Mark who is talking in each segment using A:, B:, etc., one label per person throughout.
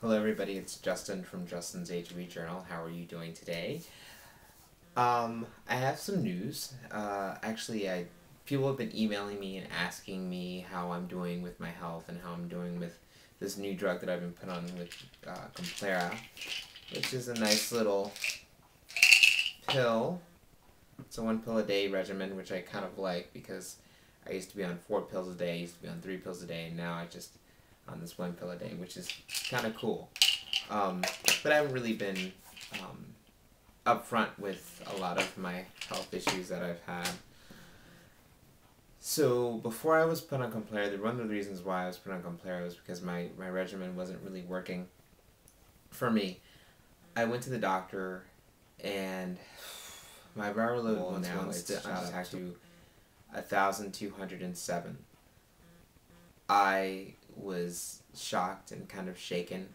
A: Hello everybody, it's Justin from Justin's HIV Journal. How are you doing today? I have some news. People have been emailing me and asking me how I'm doing with my health and how I'm doing with this new drug that I've been put on with Complera, which is a nice little pill. It's a 1 pill a day regimen, which I kind of like because I used to be on 4 pills a day, I used to be on 3 pills a day, and now I just on this 1 pill a day, which is kind of cool. But I haven't really been upfront with a lot of my health issues that I've had. So before I was put on Complera, one of the reasons why I was put on Complera was because my regimen wasn't really working for me. I went to the doctor and my viral load now is shot up to 1,207. I was shocked and kind of shaken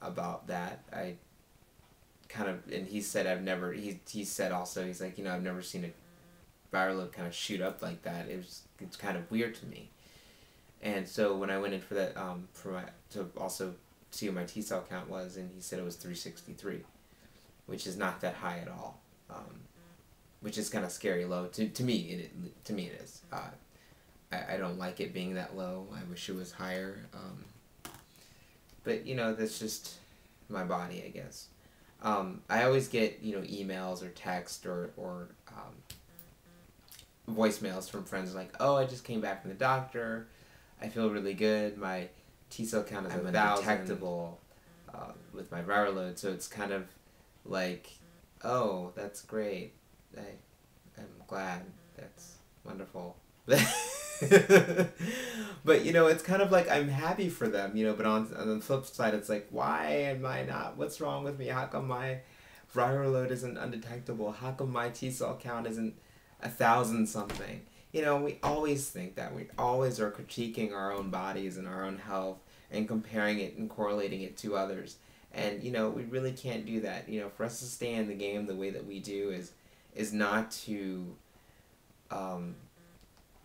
A: about that. And he said he said also, he's like, I've never seen a viral load kind of shoot up like that. It's kind of weird to me. And so when I went in for that, to also see what my T cell count was, and he said it was 363, which is not that high at all, which is kind of scary low. To me it is. I don't like it being that low. I wish it was higher. But that's just my body, I guess. I always get emails or text or voicemails from friends like, oh, I just came back from the doctor. I feel really good. My T cell count is undetectable with my viral load. So it's kind of like, oh, that's great. I'm glad. That's wonderful. But it's kind of like I'm happy for them, but on the flip side it's like, why am I not, what's wrong with me? How come my viral load isn't undetectable? How come my T cell count isn't 1,000 something? We always think that. We always are critiquing our own bodies and our own health and comparing it and correlating it to others. And we really can't do that. For us to stay in the game the way that we do is not to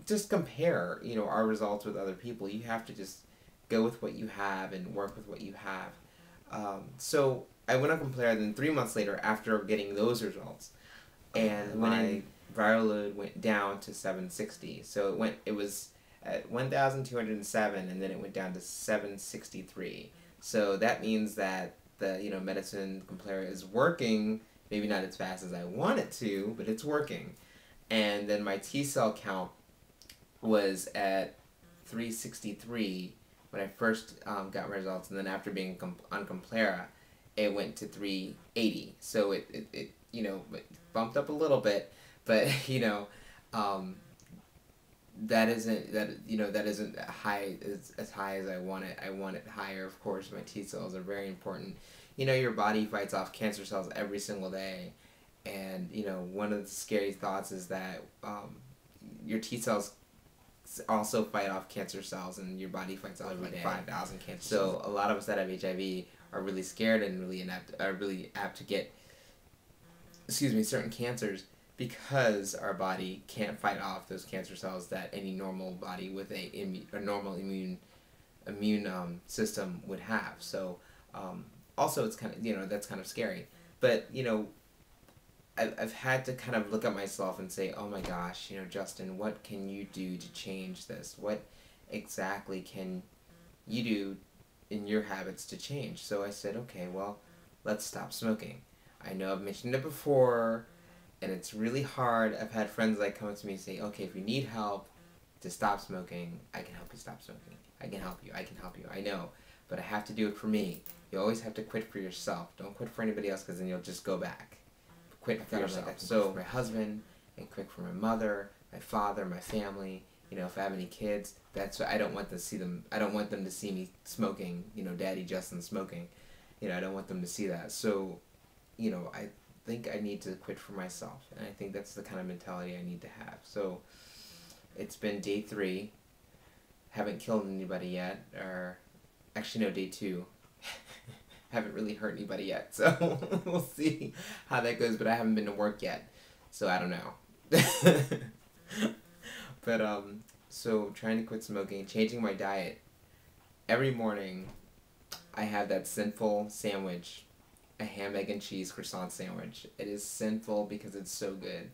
A: just compare, our results with other people. You have to just go with what you have and work with what you have. So I went on Complera, then 3 months later, after getting those results, and my viral load went down to 760. So it was at 1,207, and then it went down to 763. So that means that the medicine Complera is working. Maybe not as fast as I want it to, but it's working. And then my T cell count was at 363 when I first got my results, and then after being on Complera, it went to 380. So it bumped up a little bit, but that isn't high as high as I want it. I want it higher, of course. My T cells are very important. Your body fights off cancer cells every single day, and one of the scary thoughts is that your T cells also fight off cancer cells, and your body fights off like 5,000 cancer cells. So a lot of us that have HIV are really scared and really apt to get certain cancers because our body can't fight off those cancer cells that any normal body with a normal immune system would have. So also it's kind of that's kind of scary. But I've had to kind of look at myself and say, oh my gosh, Justin, what can you do to change this? What exactly can you do in your habits to change? So I said, okay, well, let's stop smoking. I know I've mentioned it before, and it's really hard. I've had friends come up to me and say, okay, if you need help to stop smoking, I can help you stop smoking. I can help you. I know, but I have to do it for me. You always have to quit for yourself. Don't quit for anybody else, because then you'll just go back. Quit for yourself. So my husband, and quit for my mother, my father, my family. If I have any kids, that's why I don't want to see them. I don't want them to see me smoking. Daddy Justin smoking. I don't want them to see that. So, I think I need to quit for myself, and I think that's the kind of mentality I need to have. So, it's been day 3. Haven't killed anybody yet, or actually no, day 2. Haven't really hurt anybody yet, so we'll see how that goes, but I haven't been to work yet, so I don't know. But so trying to quit smoking, changing my diet. Every morning I have that sinful sandwich, a ham, egg, and cheese croissant sandwich. It is sinful because it's so good.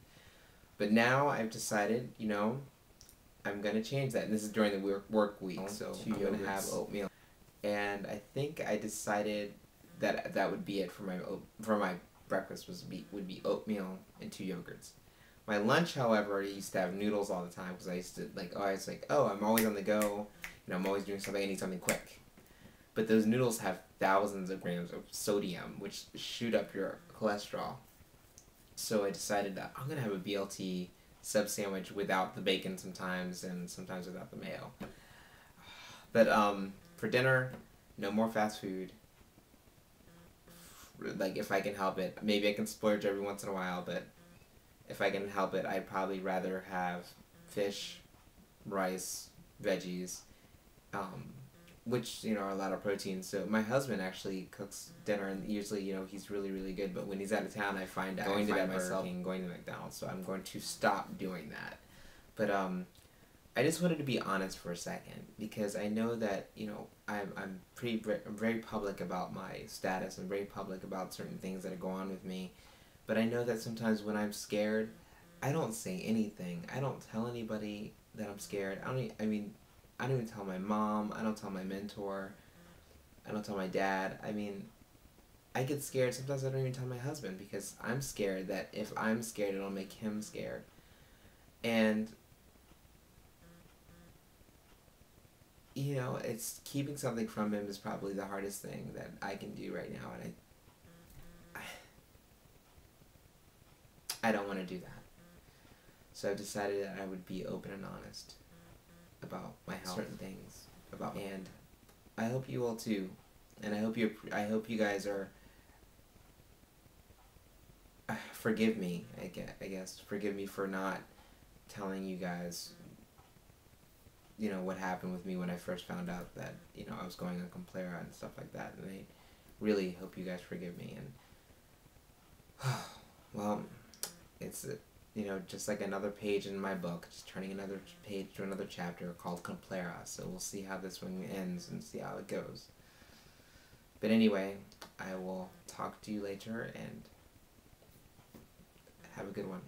A: But now I've decided, I'm going to change that. And this is during the work week, so I'm going to have oatmeal. And I think I decided that that would be it for my breakfast would be oatmeal and 2 yogurts. My lunch, however, I used to have noodles all the time because I used to I'm always on the go. I'm always doing something. I need something quick. But those noodles have thousands of grams of sodium, which shoot up your cholesterol. So I decided that I'm gonna have a BLT sub sandwich without the bacon sometimes, and sometimes without the mayo. But for dinner, no more fast food. Like, if I can help it, maybe I can splurge every once in a while, but if I can help it, I'd probably rather have fish, rice, veggies, which, are a lot of protein. So my husband actually cooks dinner, and usually, he's really, really good. But when he's out of town, I find going to McDonald's. So I'm going to stop doing that. But I just wanted to be honest for a second, because I know that, I'm very public about my status. I'm very public about certain things that are going on with me. But I know that sometimes when I'm scared, I don't say anything. I don't tell anybody that I'm scared. I don't even tell my mom. I don't tell my mentor. I don't tell my dad. I get scared. Sometimes I don't even tell my husband, because I'm scared that if I'm scared, it'll make him scared. And, it's keeping something from him is probably the hardest thing that I can do right now. And I don't want to do that. So I've decided that I would be open and honest about my health, certain things and I hope you will too. And I hope you guys are forgive me, I guess. Forgive me for not telling you guys, what happened with me when I first found out that, I was going on Complera and stuff like that. And I really hope you guys forgive me. And, well, it's, just like another page in my book, just turning another page to another chapter called Complera. So we'll see how this one ends and see how it goes. But anyway, I will talk to you later, and have a good one.